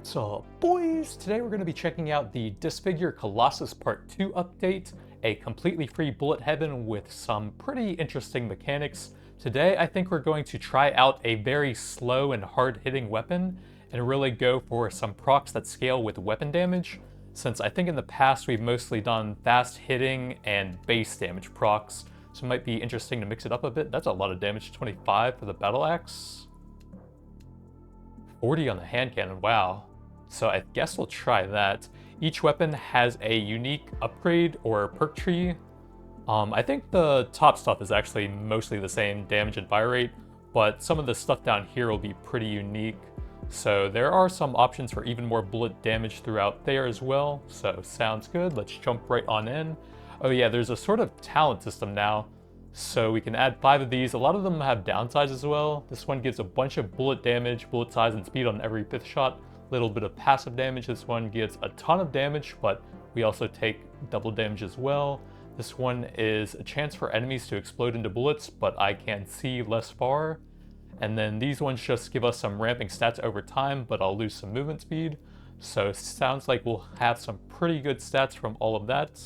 So boys, today we're going to be checking out the Disfigure Colossus Part 2 update, a completely free bullet heaven with some pretty interesting mechanics. Today I think we're going to try out a very slow and hard-hitting weapon and really go for some procs that scale with weapon damage, since I think in the past we've mostly done fast-hitting and base damage procs, so it might be interesting to mix it up a bit. That's a lot of damage, 25 for the battle axe. 40 on the hand cannon, wow. So I guess we'll try that. Each weapon has a unique upgrade or perk tree. I think the top stuff is actually mostly the same damage and fire rate, but some of the stuff down here will be pretty unique. So there are some options for even more bullet damage throughout there as well, so sounds good. Let's jump right on in. Oh yeah, there's a sort of talent system now, so we can add 5 of these. A lot of them have downsides as well. This one gives a bunch of bullet damage, bullet size, and speed on every 5th shot. Little bit of passive damage. This one gives a ton of damage, but we also take double damage as well. This one is a chance for enemies to explode into bullets, but I can see less far. And then these ones just give us some ramping stats over time, but I'll lose some movement speed. So sounds like we'll have some pretty good stats from all of that.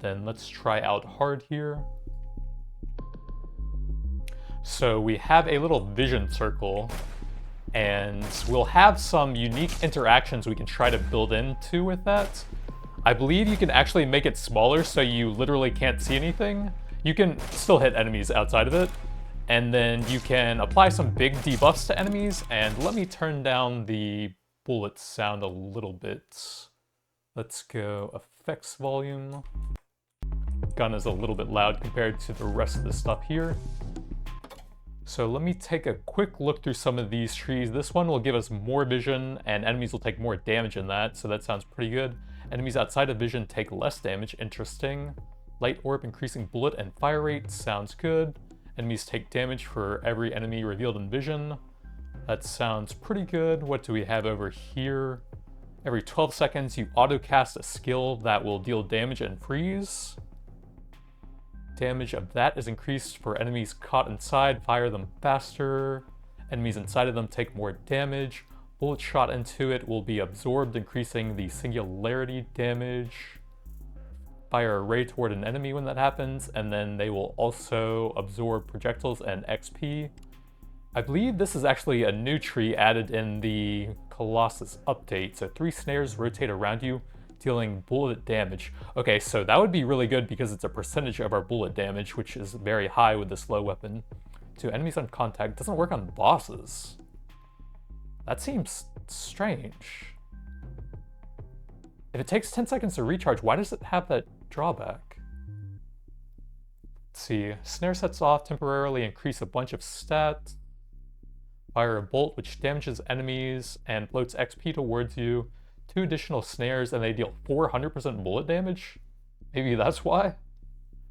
Then let's try out hard here. So we have a little vision circle, and we'll have some unique interactions we can try to build into with that. I believe you can actually make it smaller so you literally can't see anything. You can still hit enemies outside of it, and then you can apply some big debuffs to enemies. And let me turn down the bullet sound a little bit. Let's go effects volume. Gun is a little bit loud compared to the rest of the stuff here. So let me take a quick look through some of these trees. This one will give us more vision, and enemies will take more damage in that, so that sounds pretty good. Enemies outside of vision take less damage, interesting. Light orb increasing bullet and fire rate, sounds good. Enemies take damage for every enemy revealed in vision. That sounds pretty good. What do we have over here? Every 12 seconds you auto-cast a skill that will deal damage and freeze. Damage of that is increased for enemies caught inside, fire them faster. Enemies inside of them take more damage. Bullet shot into it will be absorbed, increasing the singularity damage. Fire a ray toward an enemy when that happens, and then they will also absorb projectiles and XP. I believe this is actually a new tree added in the Colossus update, so 3 snares rotate around you, dealing bullet damage. Okay, so that would be really good because it's a percentage of our bullet damage, which is very high with this low weapon. To enemies on contact, doesn't work on bosses. That seems strange. If it takes 10 seconds to recharge, why does it have that drawback? Let's see, snare sets off, temporarily increase a bunch of stats. Fire a bolt which damages enemies and floats XP towards you. 2 additional snares and they deal 400% bullet damage? Maybe that's why?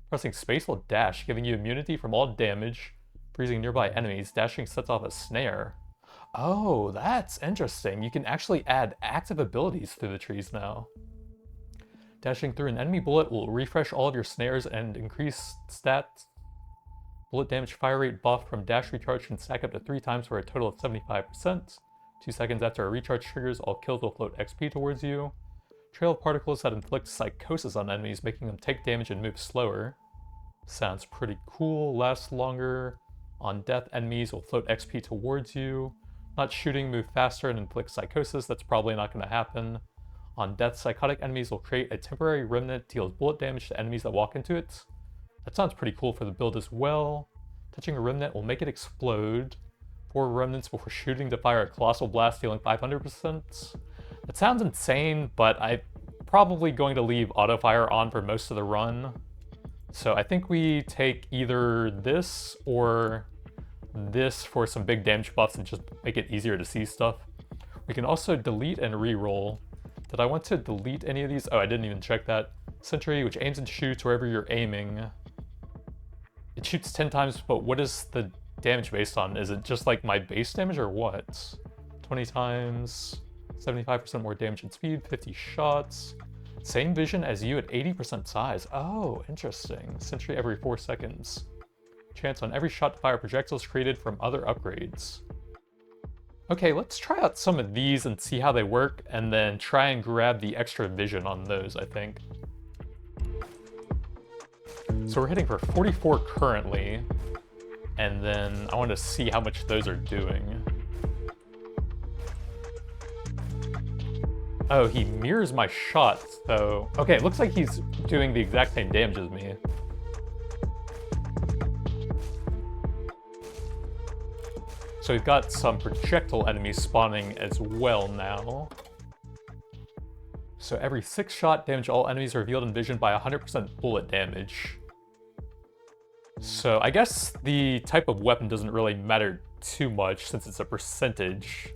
Pressing space will dash, giving you immunity from all damage, freezing nearby enemies. Dashing sets off a snare. Oh, that's interesting. You can actually add active abilities through the trees now. Dashing through an enemy bullet will refresh all of your snares and increase stats. Bullet damage fire rate buff from dash recharge can stack up to 3 times for a total of 75%. 2 seconds after a recharge triggers, all kills will float XP towards you. Trail of particles that inflict psychosis on enemies, making them take damage and move slower. Sounds pretty cool. Lasts longer. On death, enemies will float XP towards you. Not shooting, move faster and inflict psychosis. That's probably not going to happen. On death, psychotic enemies will create a temporary remnant, deals bullet damage to enemies that walk into it. That sounds pretty cool for the build as well. Touching a remnant will make it explode. 4 remnants before shooting to fire a colossal blast, dealing 500%. That sounds insane, but I'm probably going to leave auto fire on for most of the run. So I think we take either this or this for some big damage buffs and just make it easier to see stuff. We can also delete and re-roll. Did I want to delete any of these? Oh, I didn't even check that. Sentry, which aims and shoots wherever you're aiming. It shoots 10 times, but what is the damage based on? Is it just like my base damage or what? 20 times, 75% more damage and speed, 50 shots. Same vision as you at 80% size. Oh, interesting. Sentry every 4 seconds. Chance on every shot to fire projectiles created from other upgrades. Okay, let's try out some of these and see how they work, and then try and grab the extra vision on those, I think. So we're hitting for 44 currently, and then I want to see how much those are doing. Oh, he mirrors my shots, so... Okay, it looks like he's doing the exact same damage as me. So we've got some projectile enemies spawning as well now. So every 6 shot, damage all enemies revealed in vision by 100% bullet damage. So I guess the type of weapon doesn't really matter too much since it's a percentage.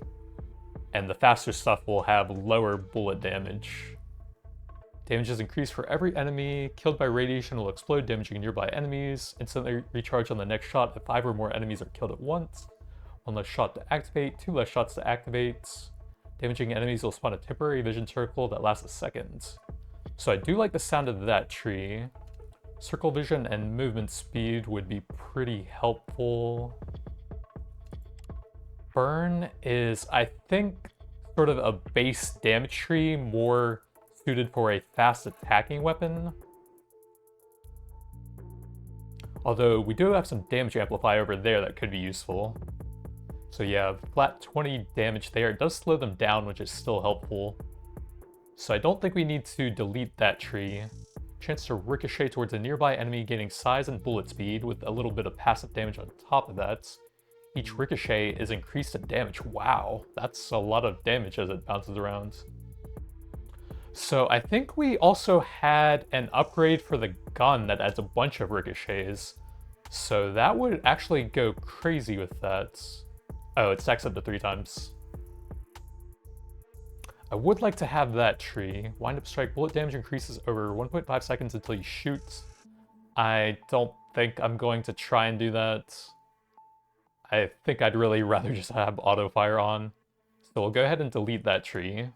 And the faster stuff will have lower bullet damage. Damage is increased for every enemy. Killed by radiation will explode, damaging nearby enemies. Instantly recharge on the next shot if 5 or more enemies are killed at once. 1 less shot to activate, 2 less shots to activate. Damaging enemies will spawn a temporary vision circle that lasts a second. So I do like the sound of that tree. Circle vision and movement speed would be pretty helpful. Burn is, I think, sort of a base damage tree, more suited for a fast attacking weapon. Although we do have some damage amplify over there that could be useful. So yeah, flat 20 damage there. It does slow them down, which is still helpful. So I don't think we need to delete that tree. Chance to ricochet towards a nearby enemy, gaining size and bullet speed with a little bit of passive damage on top of that. Each ricochet is increased in damage. Wow, that's a lot of damage as it bounces around. So I think we also had an upgrade for the gun that adds a bunch of ricochets. So that would actually go crazy with that. Oh, it stacks up to 3 times. I would like to have that tree. Wind up strike, bullet damage increases over 1.5 seconds until you shoot. I don't think I'm going to try and do that. I think I'd really rather just have auto fire on. So we'll go ahead and delete that tree.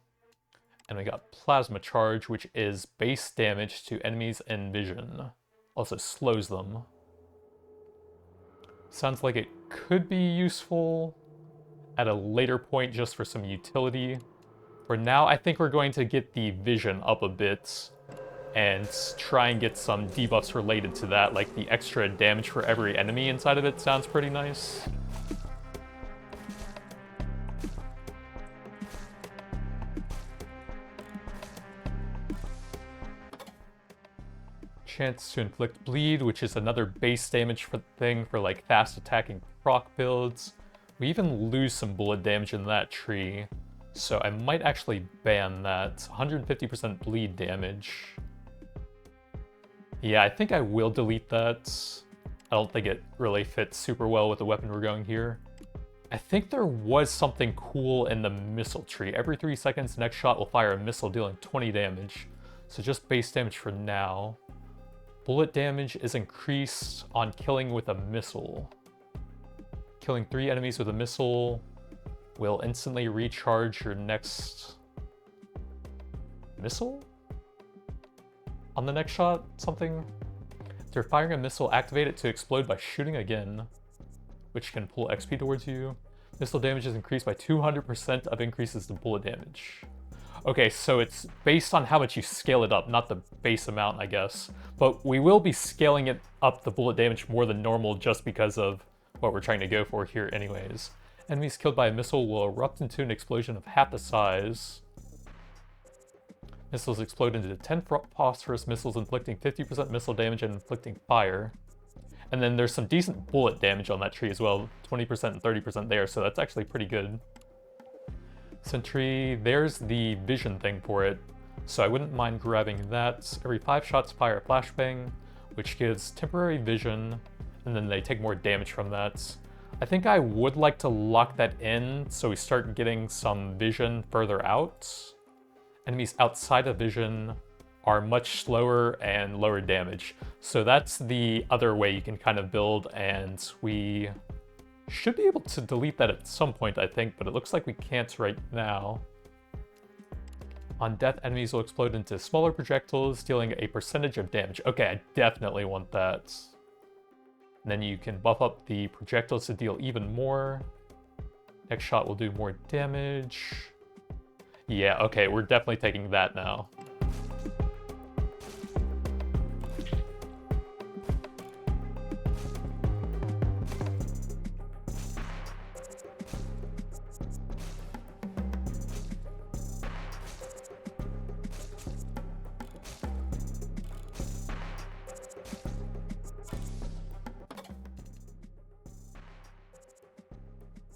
And we got plasma charge, which is base damage to enemies in vision. Also slows them. Sounds like it could be useful at a later point just for some utility. For now, I think we're going to get the vision up a bit and try and get some debuffs related to that, like the extra damage for every enemy inside of it sounds pretty nice. Chance to inflict bleed, which is another base damage thing for like fast attacking proc builds. We even lose some bullet damage in that tree, so I might actually ban that. 150% bleed damage. Yeah, I think I will delete that. I don't think it really fits super well with the weapon we're going here. I think there was something cool in the missile tree. Every 3 seconds, the next shot will fire a missile dealing 20 damage. So just base damage for now. Bullet damage is increased on killing with a missile. Killing 3 enemies with a missile will instantly recharge your next missile? On the next shot, something? After firing a missile, activate it to explode by shooting again, which can pull XP towards you. Missile damage is increased by 200% of increases to bullet damage. Okay, so it's based on how much you scale it up, not the base amount, I guess. But we will be scaling it up the bullet damage more than normal just because of what we're trying to go for here anyways. Enemies killed by a missile will erupt into an explosion of half the size. Missiles explode into 10 phosphorus missiles, inflicting 50% missile damage and inflicting fire. And then there's some decent bullet damage on that tree as well, 20% and 30% there, so that's actually pretty good. Sentry, there's the vision thing for it, so I wouldn't mind grabbing that. Every 5 shots fire a flashbang, which gives temporary vision, and then they take more damage from that. I think I would like to lock that in so we start getting some vision further out. Enemies outside of vision are much slower and lower damage. So that's the other way you can kind of build, and we should be able to delete that at some point, I think, but it looks like we can't right now. On death, enemies will explode into smaller projectiles, dealing a percentage of damage. Okay, I definitely want that. And then you can buff up the projectiles to deal even more. Next shot will do more damage. Yeah, okay, we're definitely taking that now.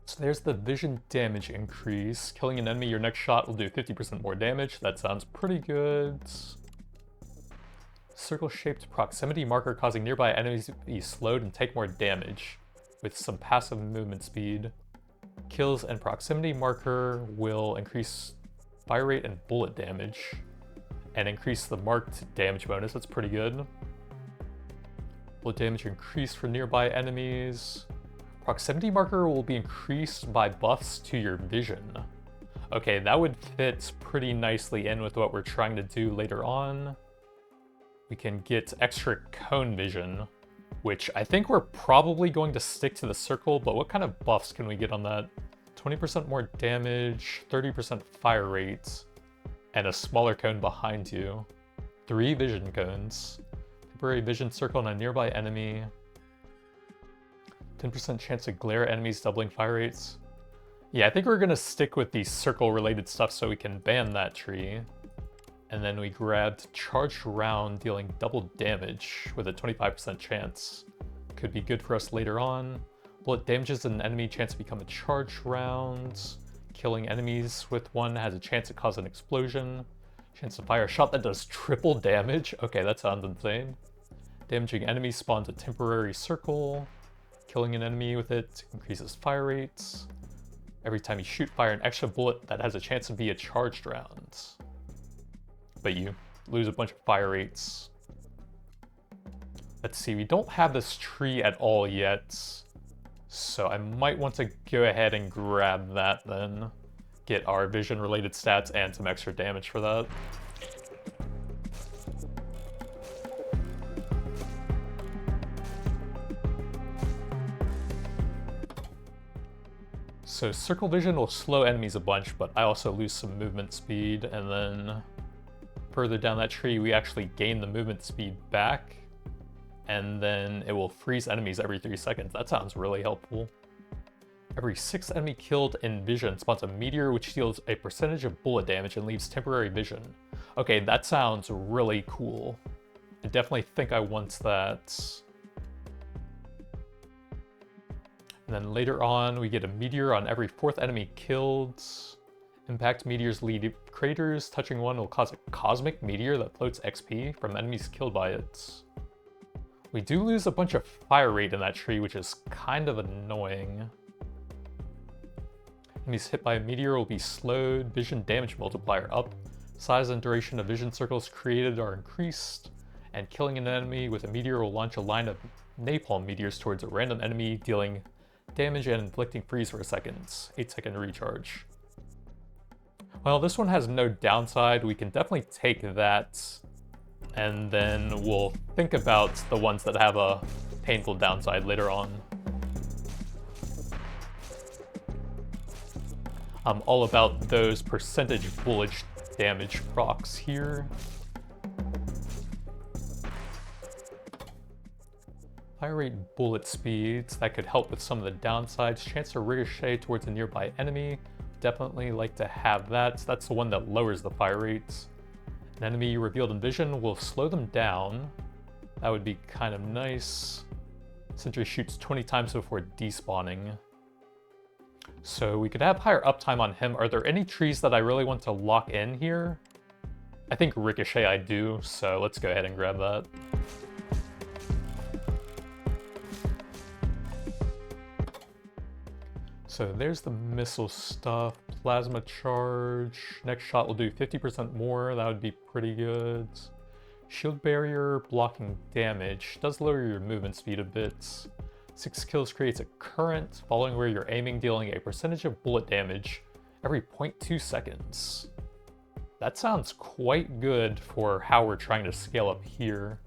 So there's the vision damage increase. Killing an enemy, your next shot will do 50% more damage. That sounds pretty good. Circle-shaped proximity marker causing nearby enemies to be slowed and take more damage with some passive movement speed. Kills and proximity marker will increase fire rate and bullet damage and increase the marked damage bonus. That's pretty good. Bullet damage increased for nearby enemies. Proximity marker will be increased by buffs to your vision. Okay, that would fit pretty nicely in with what we're trying to do later on. We can get extra cone vision, which I think we're probably going to stick to the circle, but what kind of buffs can we get on that? 20% more damage, 30% fire rate, and a smaller cone behind you. 3 vision cones. Temporary vision circle on a nearby enemy. 10% chance to glare at enemies, doubling fire rates. Yeah, I think we're gonna stick with the circle-related stuff so we can ban that tree. And then we grabbed charged round, dealing double damage with a 25% chance. Could be good for us later on. Bullet damages an enemy, chance to become a charged round. Killing enemies with one has a chance to cause an explosion. Chance to fire a shot that does triple damage. Okay, that sounds insane. Damaging enemies spawns a temporary circle. Killing an enemy with it increases fire rates. Every time you shoot, fire an extra bullet that has a chance to be a charged round. But you lose a bunch of fire rates. Let's see, we don't have this tree at all yet. So I might want to go ahead and grab that then. Get our vision related stats and some extra damage for that. So circle vision will slow enemies a bunch, but I also lose some movement speed, and then further down that tree we actually gain the movement speed back, and then it will freeze enemies every 3 seconds. That sounds really helpful. Every 6 enemy killed in vision spawns a meteor which deals a percentage of bullet damage and leaves temporary vision. Okay, that sounds really cool. I definitely think I want that. And then later on, we get a meteor on every 4th enemy killed. Impact meteors lead craters. Touching one will cause a cosmic meteor that floats XP from enemies killed by it. We do lose a bunch of fire rate in that tree, which is kind of annoying. Enemies hit by a meteor will be slowed. Vision damage multiplier up. Size and duration of vision circles created are increased. And killing an enemy with a meteor will launch a line of napalm meteors towards a random enemy, dealing damage and inflicting freeze for a second. 8-second recharge. Well, this one has no downside. We can definitely take that, and then we'll think about the ones that have a painful downside later on. I'm all about those percentage bullet damage procs here. Fire rate bullet speeds, that could help with some of the downsides. Chance to ricochet towards a nearby enemy. Definitely like to have that. That's the one that lowers the fire rates. An enemy revealed in vision will slow them down. That would be kind of nice. Sentry shoots 20 times before despawning. So we could have higher uptime on him. Are there any trees that I really want to lock in here? I think ricochet I do, so let's go ahead and grab that. So there's the missile stuff, plasma charge. Next shot will do 50% more, that would be pretty good. Shield barrier, blocking damage, does lower your movement speed a bit. 6 kills creates a current, following where you're aiming, dealing a percentage of bullet damage every 0.2 seconds. That sounds quite good for how we're trying to scale up here.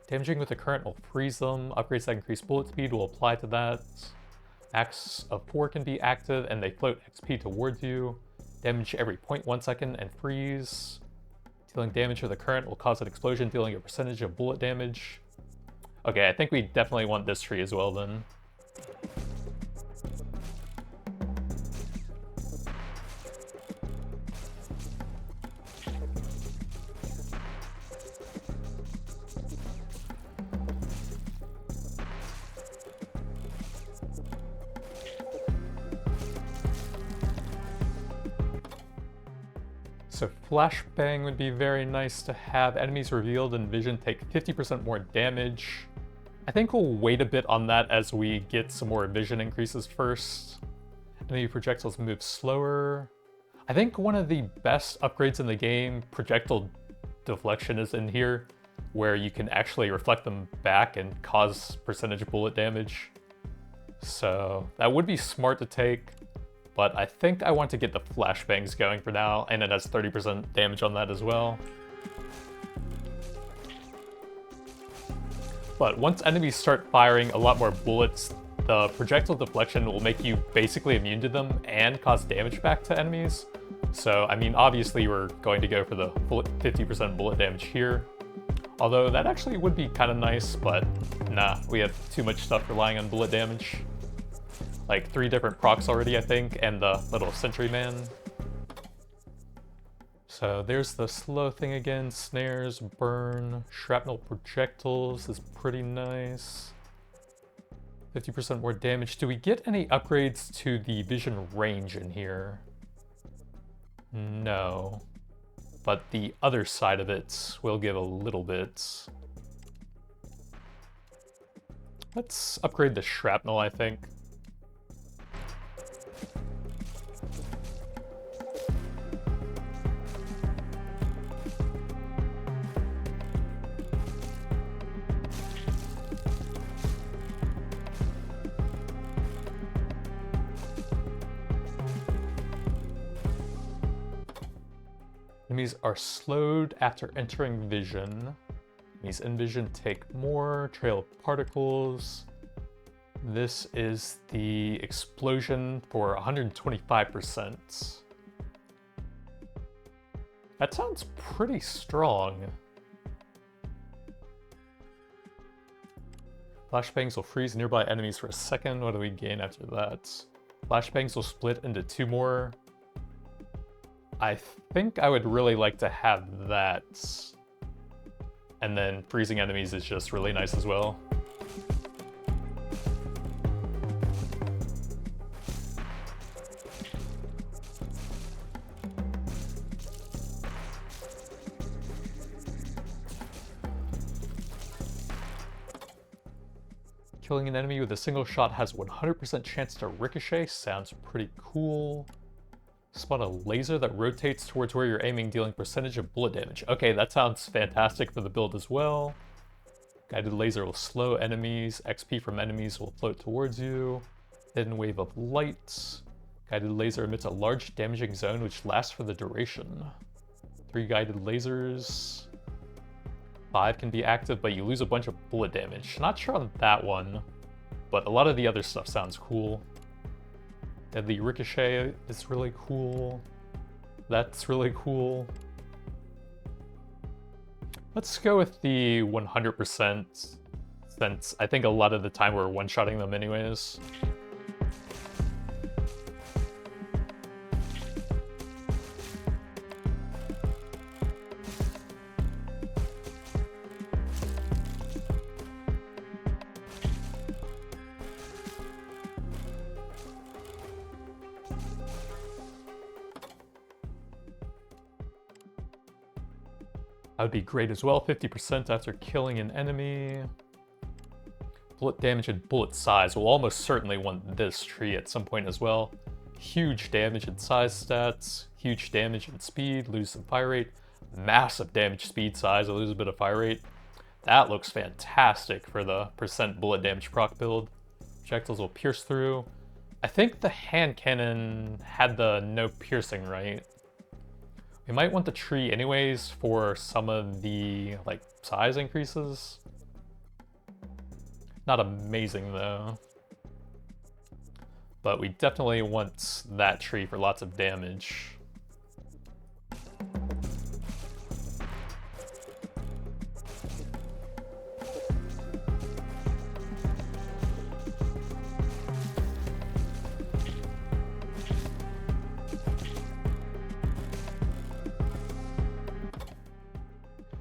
Damaging with the current will freeze them, upgrades that increase bullet speed will apply to that. Max of 4 can be active, and they float XP towards you. Damage every 0.1 second, and freeze. Dealing damage with the current will cause an explosion, dealing a percentage of bullet damage. Okay, I think we definitely want this tree as well then. So flashbang would be very nice to have. Enemies revealed in vision take 50% more damage. I think we'll wait a bit on that as we get some more vision increases first. Enemy projectiles move slower. I think one of the best upgrades in the game, projectile deflection, is in here, where you can actually reflect them back and cause percentage bullet damage. So that would be smart to take. But I think I want to get the flashbangs going for now, and it has 30% damage on that as well. But once enemies start firing a lot more bullets, the projectile deflection will make you basically immune to them and cause damage back to enemies. So, I mean, obviously we're going to go for the 50% bullet damage here. Although that actually would be kind of nice, but nah, we have too much stuff relying on bullet damage. Like 3 different procs already, I think, and the little sentry man. So there's the slow thing again. Snares, burn, shrapnel projectiles is pretty nice. 50% more damage. Do we get any upgrades to the vision range in here? No. But the other side of it will give a little bit. Let's upgrade the shrapnel, I think. Enemies are slowed after entering vision. Enemies in vision take more. Trail of particles. This is the explosion for 125%. That sounds pretty strong. Flashbangs will freeze nearby enemies for a second. What do we gain after that? Flashbangs will split into 2 more. I think I would really like to have that. And then freezing enemies is just really nice as well. Killing an enemy with a single shot has 100% chance to ricochet. Sounds pretty cool. Spot a laser that rotates towards where you're aiming, dealing percentage of bullet damage. Okay, that sounds fantastic for the build as well. Guided laser will slow enemies. XP from enemies will float towards you. Hidden wave of light. Guided laser emits a large damaging zone which lasts for the duration. 3 guided lasers. 5 can be active, but you lose a bunch of bullet damage. Not sure on that one, but a lot of the other stuff sounds cool. Deadly ricochet is really cool. That's really cool. Let's go with the 100%, since I think a lot of the time we're one-shotting them anyways. That would be great as well. 50% after killing an enemy. Bullet damage and bullet size. We'll almost certainly want this tree at some point as well. Huge damage and size stats. Huge damage and speed. Lose some fire rate. Massive damage, speed, size. I lose a bit of fire rate. That looks fantastic for the percent bullet damage proc build. Projectiles will pierce through. I think the hand cannon had the no piercing, right? We might want the tree anyways for some of the, like, size increases. Not amazing, though. but we definitely want that tree for lots of damage.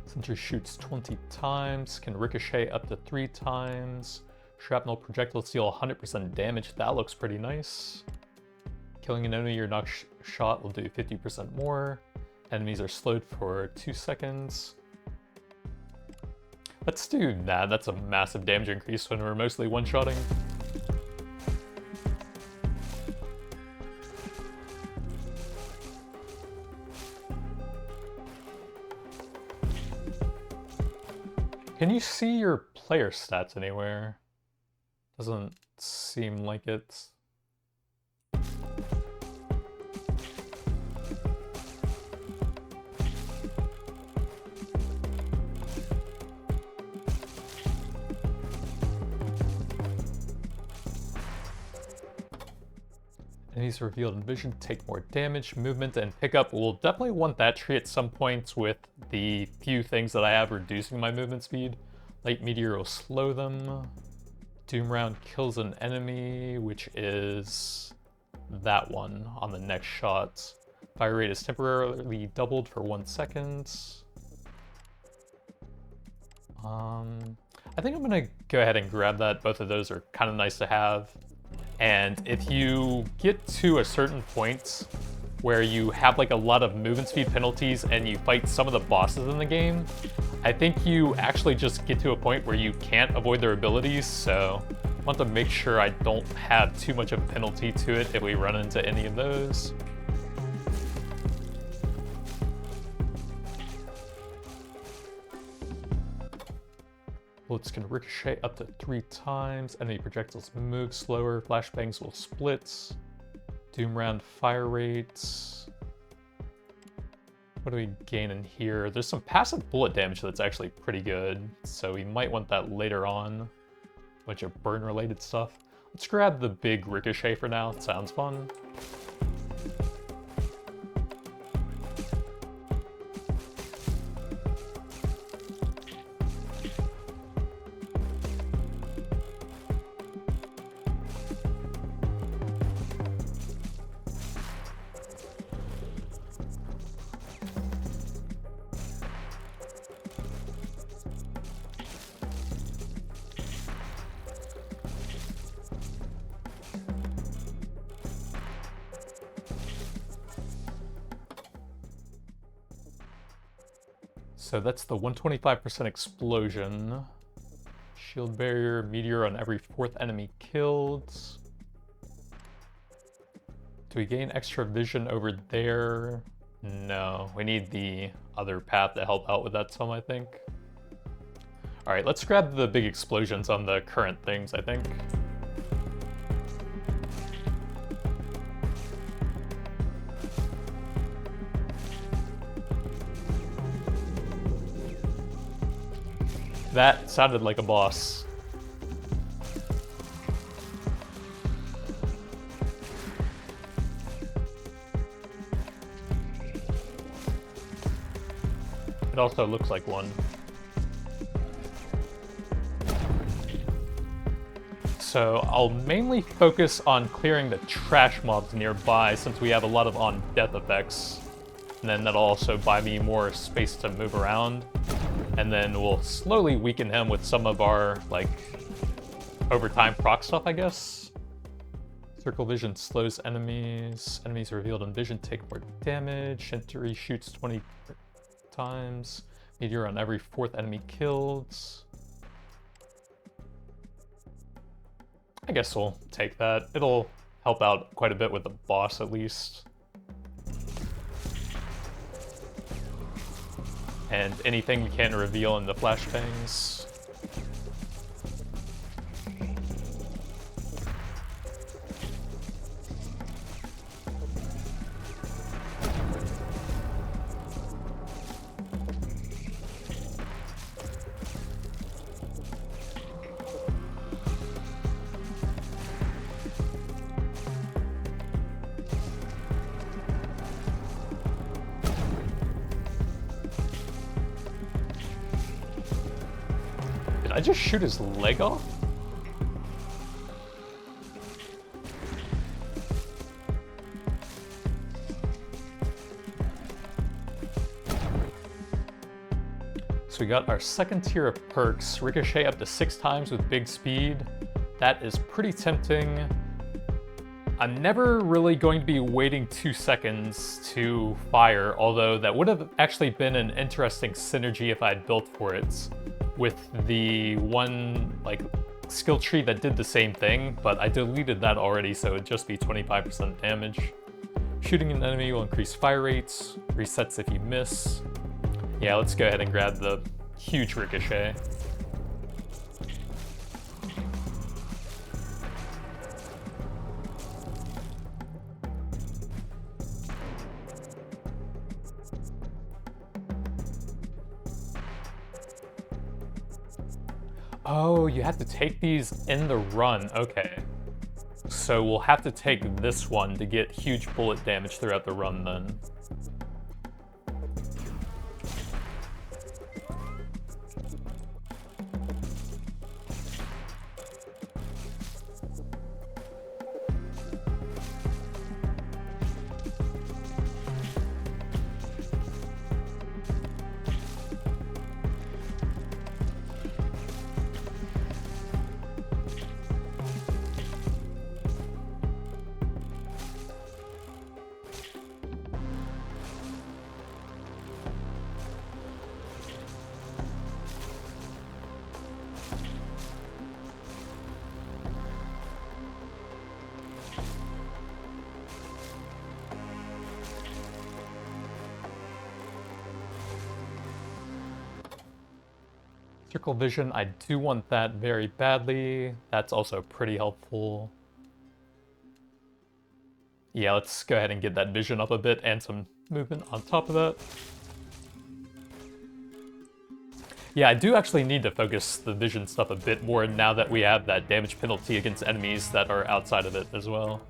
Sentry shoots 20 times, can ricochet up to 3 times. Shrapnel projectiles deal 100% damage. That looks pretty nice. Killing an enemy or knock shot will do 50% more. Enemies are slowed for 2 seconds. Let's do that. That's a massive damage increase when we're mostly one-shotting. Can you see your player stats anywhere? Doesn't seem like it. Enemies revealed in vision take more damage, movement, and pickup. We'll definitely want that tree at some point with the few things that I have reducing my movement speed. Light meteor will slow them. Doom round kills an enemy, which is that one on the next shot. Fire rate is temporarily doubled for 1 second. I think I'm gonna go ahead and grab that. Both of those are kind of nice to have. And if you get to a certain point where you have like a lot of movement speed penalties and you fight some of the bosses in the game, I think you actually just get to a point where you can't avoid their abilities, so I want to make sure I don't have too much of a penalty to it if we run into any of those. Bullets can ricochet up to 3 times. Enemy projectiles move slower. Flashbangs will split. Doom round fire rates. What do we gain in here? There's some passive bullet damage that's actually pretty good, so we might want that later on. Bunch of burn-related stuff. Let's grab the big ricochet for now. It sounds fun. So that's the 125% explosion. Shield barrier, meteor on every 4th enemy killed. Do we gain extra vision over there? No, we need the other path to help out with that some, I think. Alright, let's grab the big explosions on the current things, I think. That sounded like a boss. It also looks like one. So I'll mainly focus on clearing the trash mobs nearby since we have a lot of on-death effects. And then that'll also buy me more space to move around. And then we'll slowly weaken him with some of our, like, overtime proc stuff, I guess. Circle vision slows enemies. Enemies revealed in vision take more damage. Sentry shoots 20 times. Meteor on every 4th enemy killed. I guess we'll take that. It'll help out quite a bit with the boss, at least. And anything you can reveal in the flashbangs. I just shoot his leg off? So we got our second tier of perks, ricochet up to 6 times with big speed. That is pretty tempting. I'm never really going to be waiting 2 seconds to fire, although that would have actually been an interesting synergy if I had built for it with the one like skill tree that did the same thing, but I deleted that already, so it'd just be 25% damage. Shooting an enemy will increase fire rates, resets if you miss. Yeah, let's go ahead and grab the huge ricochet. Oh, you have to take these in the run, okay. So we'll have to take this one to get huge bullet damage throughout the run then. Circle vision, I do want that very badly. That's also pretty helpful. Yeah, let's go ahead and get that vision up a bit and some movement on top of that. Yeah, I do actually need to focus the vision stuff a bit more now that we have that damage penalty against enemies that are outside of it as well.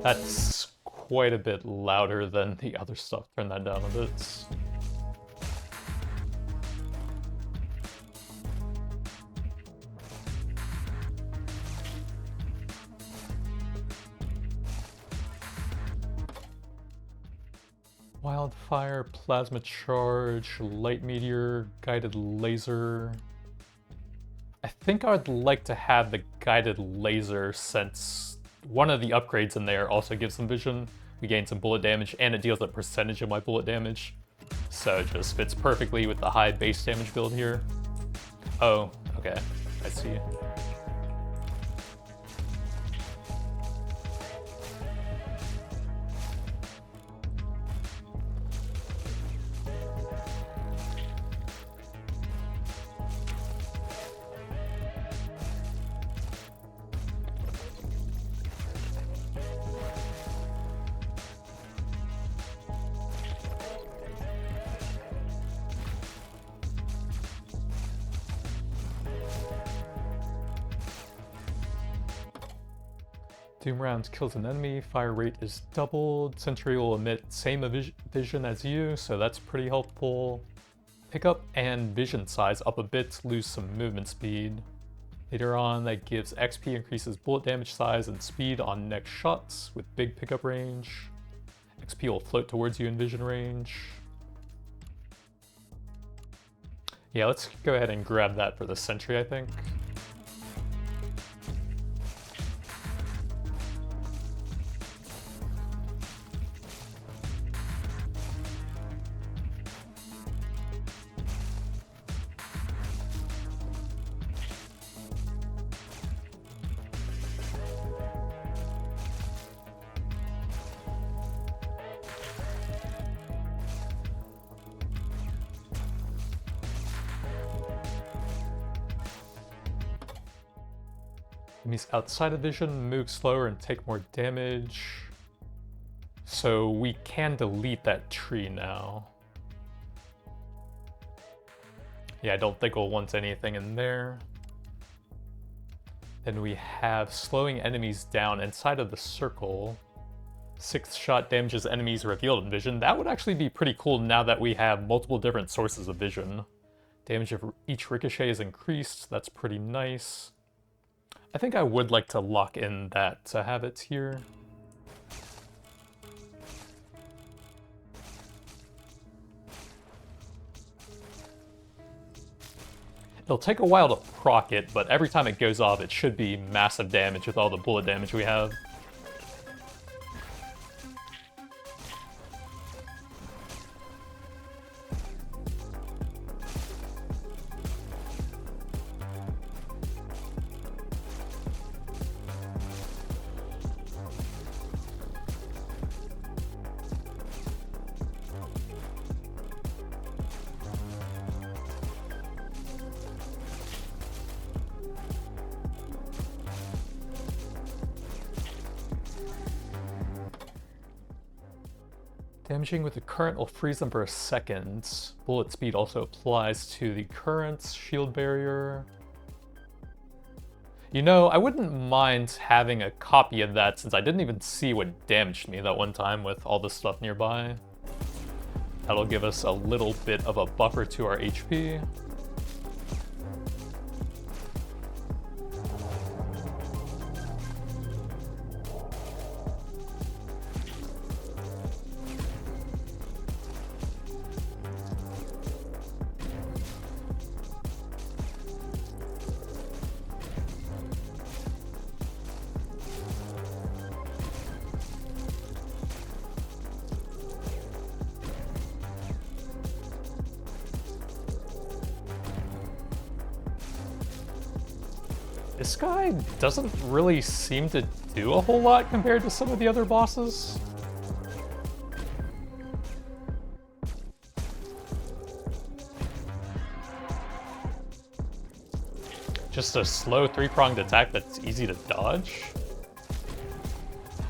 That's quite a bit louder than the other stuff. Turn that down a bit. Wildfire, plasma charge, light meteor, guided laser. I think I would like to have the guided laser since one of the upgrades in there also gives some vision. We gain some bullet damage and it deals a percentage of my bullet damage. So it just fits perfectly with the high base damage build here. Oh, okay, I see. Doom rounds kills an enemy, fire rate is doubled, Sentry will emit same vision as you, so that's pretty helpful. Pickup and vision size up a bit, lose some movement speed. Later on, that gives XP, increases bullet damage size and speed on next shots with big pickup range. XP will float towards you in vision range. Yeah, let's go ahead and grab that for the Sentry, I think. Enemies outside of vision move slower and take more damage. So we can delete that tree now. Yeah, I don't think we'll want anything in there. Then we have slowing enemies down inside of the circle. 6th shot damages enemies revealed in vision. That would actually be pretty cool now that we have multiple different sources of vision. Damage of each ricochet is increased. That's pretty nice. I think I would like to lock in that habit here. It'll take a while to proc it, but every time it goes off, it should be massive damage with all the bullet damage we have. Damaging with the current will freeze them for a second. Bullet speed also applies to the current's shield barrier. You know, I wouldn't mind having a copy of that since I didn't even see what damaged me that one time with all this stuff nearby. That'll give us a little bit of a buffer to our HP. This guy doesn't really seem to do a whole lot compared to some of the other bosses. Just a slow 3-pronged attack that's easy to dodge.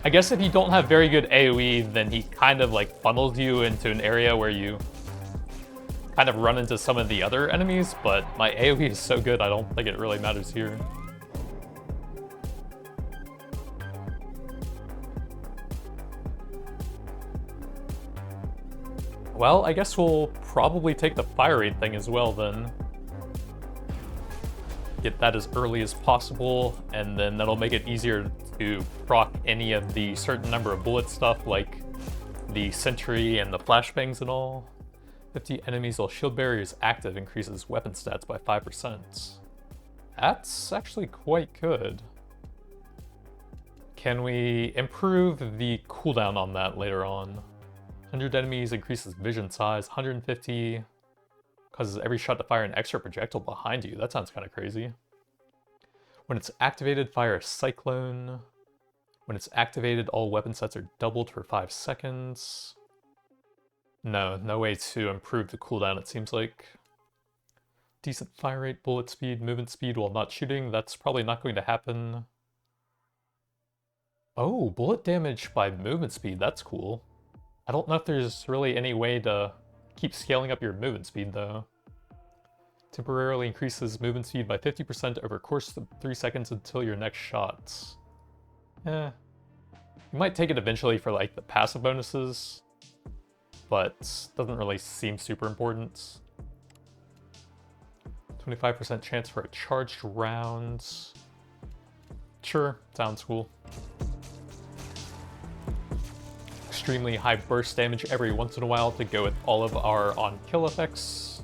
I guess if you don't have very good AoE, then he kind of like funnels you into an area where you kind of run into some of the other enemies, but my AoE is so good I don't think it really matters here. Well, I guess we'll probably take the fire rate thing as well then. Get that as early as possible, and then that'll make it easier to proc any of the certain number of bullet stuff like the sentry and the flashbangs and all. 50 enemies while shield barrier is active increases weapon stats by 5%. That's actually quite good. Can we improve the cooldown on that later on? 100 enemies increases vision size, 150 causes every shot to fire an extra projectile behind you. That sounds kind of crazy. When it's activated, fire a cyclone. When it's activated, all weapon sets are doubled for 5 seconds. No way to improve the cooldown, it seems like. Decent fire rate, bullet speed, movement speed while not shooting. That's probably not going to happen. Oh, bullet damage by movement speed. That's cool. I don't know if there's really any way to keep scaling up your movement speed, though. Temporarily increases movement speed by 50% over a course of 3 seconds until your next shot. You might take it eventually for, like, the passive bonuses, but doesn't really seem super important. 25% chance for a charged round. Sure, sounds cool. Extremely high burst damage every once in a while to go with all of our on-kill effects.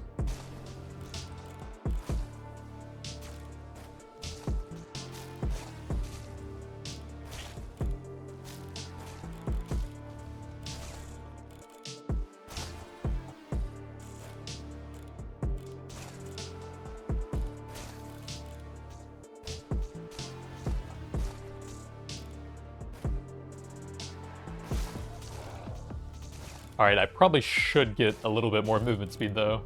Alright, I probably should get a little bit more movement speed though.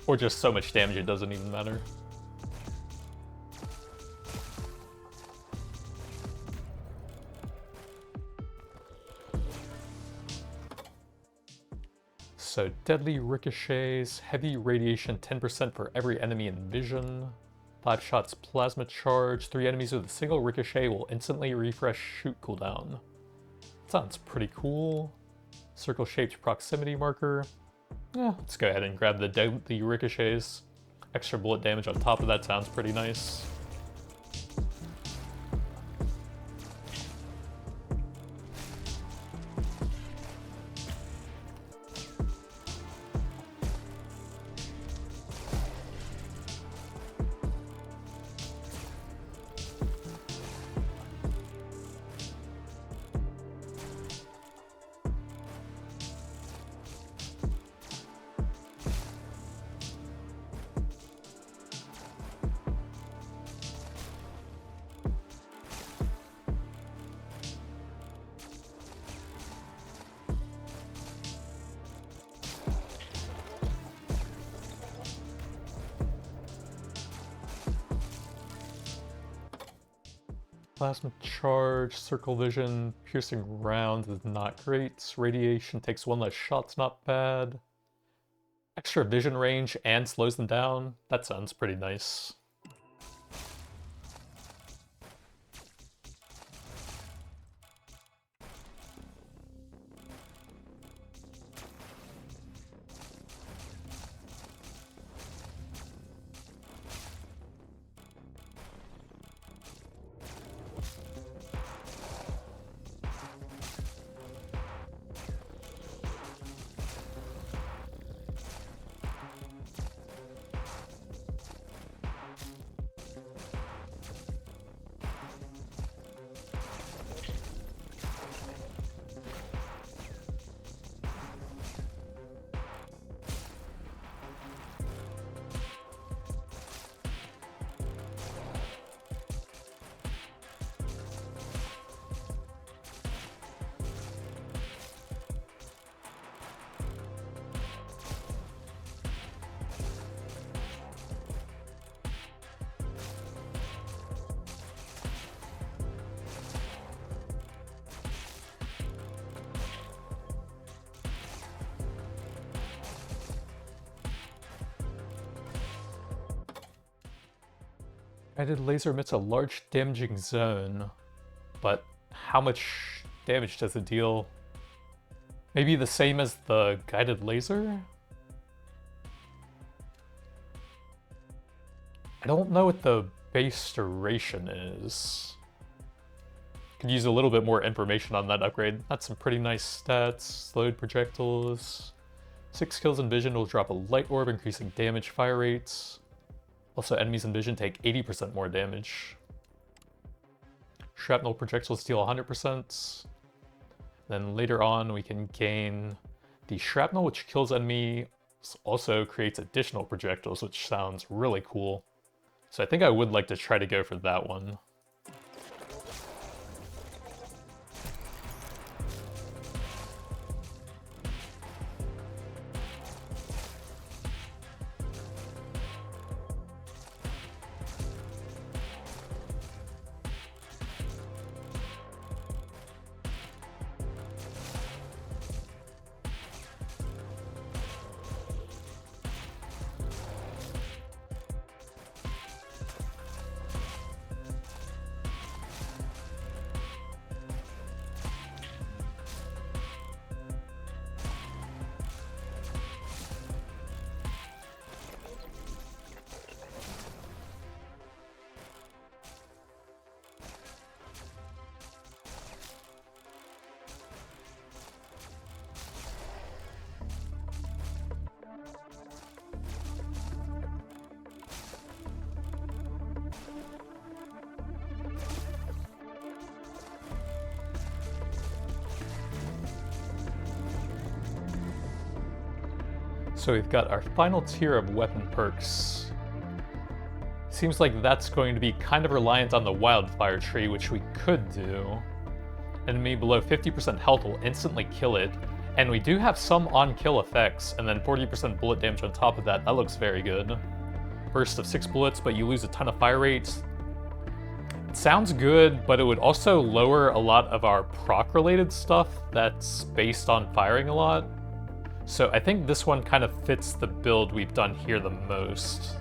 Or just so much damage it doesn't even matter. So deadly ricochets, heavy radiation 10% for every enemy in vision. 5 shots plasma charge, 3 enemies with a single ricochet will instantly refresh shoot cooldown. Sounds pretty cool. Circle shaped proximity marker. Yeah, let's go ahead and grab the deadly ricochets. Extra bullet damage on top of that sounds pretty nice. Plasma charge, circle vision, piercing rounds is not great. Radiation takes 1 less shot's not bad. Extra vision range and slows them down. That sounds pretty nice. Guided laser emits a large damaging zone, but how much damage does it deal? Maybe the same as the guided laser? I don't know what the base duration is. Could use a little bit more information on that upgrade. That's some pretty nice stats. Slowed projectiles. 6 kills in vision will drop a light orb, increasing damage fire rates. Also, enemies in vision take 80% more damage. Shrapnel projectiles deal 100%. Then later on, we can gain the shrapnel, which kills enemies, also creates additional projectiles, which sounds really cool. So I think I would like to try to go for that one. So we've got our final tier of weapon perks. Seems like that's going to be kind of reliant on the wildfire tree, which we could do. Enemy below 50% health will instantly kill it, and we do have some on-kill effects, and then 40% bullet damage on top of that. That looks very good. Burst of 6 bullets, but you lose a ton of fire rates. It sounds good, but it would also lower a lot of our proc-related stuff that's based on firing a lot. So I think this one kind of fits the build we've done here the most.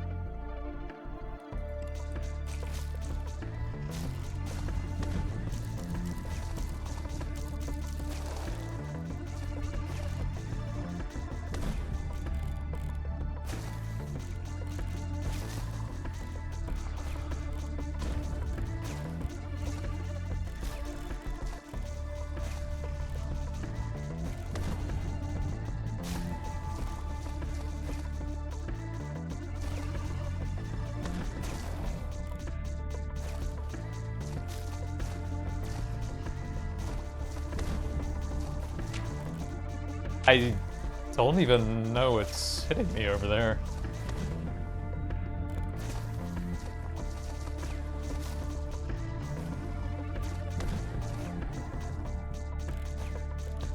I don't even know it's hitting me over there.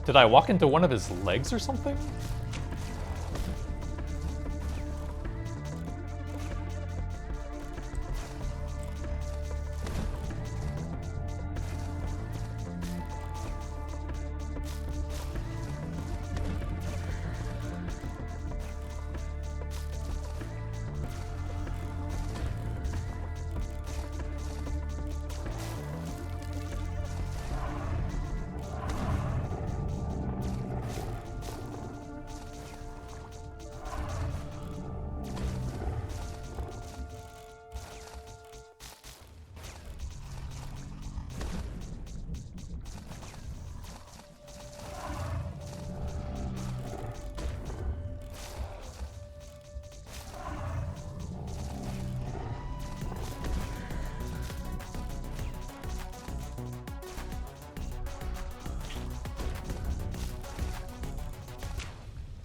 Did I walk into one of his legs or something?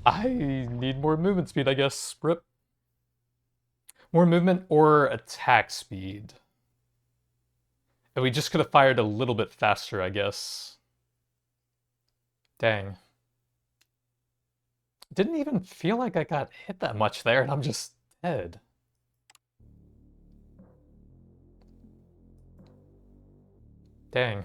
I need more movement speed, I guess. Rip. More movement or attack speed. And we just could have fired a little bit faster, I guess. Dang. Didn't even feel like I got hit that much there, and I'm just dead. Dang.